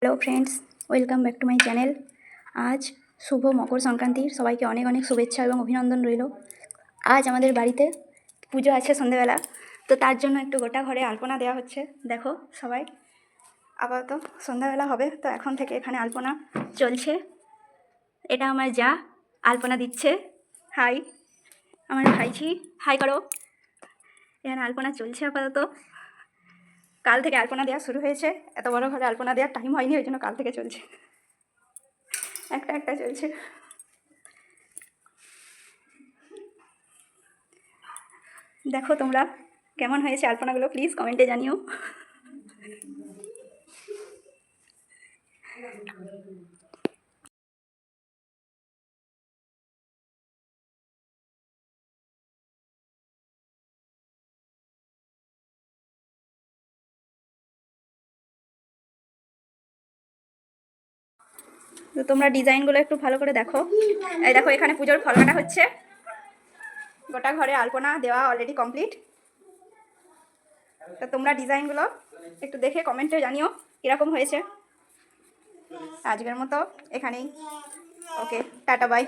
Hello friends, welcome back to my channel. আজ শুভ মকর সংক্রান্তির সবাইকে অনেক অনেক শুভেচ্ছা এবং অভিনন্দন রইল। আজ আমাদের বাড়িতে পুজো আছে সন্ধেবেলা, তো তার জন্য একটু গোটা ঘরে আলপনা দেওয়া হচ্ছে। দেখো সবাই, আপাতত সন্ধ্যাবেলা হবে, তো এখন থেকে এখানে আলপনা চলছে। এটা আমার যা আলপনা দিচ্ছে। হাই আমার ভাইঝি, হাই করো। এখানে আলপনা চলছে আপাতত। কাল থেকে আলপনা দেওয়া শুরু হয়েছে, এত বড় ঘরে আলপনা দেওয়ার টাইম হয়নি, ওই জন্য কাল থেকে চলছে, একটা একটা চলছে। দেখো তোমরা কেমন হয়েছে আলপনাগুলো, প্লিজ কমেন্টে জানিও। তো তোমরা ডিজাইনগুলো একটু ভালো করে দেখো। এই দেখো এখানে পুজোর ফল কাটা হচ্ছে, গোটা ঘরে আলপনা দেওয়া অলরেডি কমপ্লিট। তো তোমরা ডিজাইনগুলো একটু দেখে কমেন্টে জানিও কীরকম হয়েছে। আজকের মতো এখানেই, ওকে, টাটা বাই।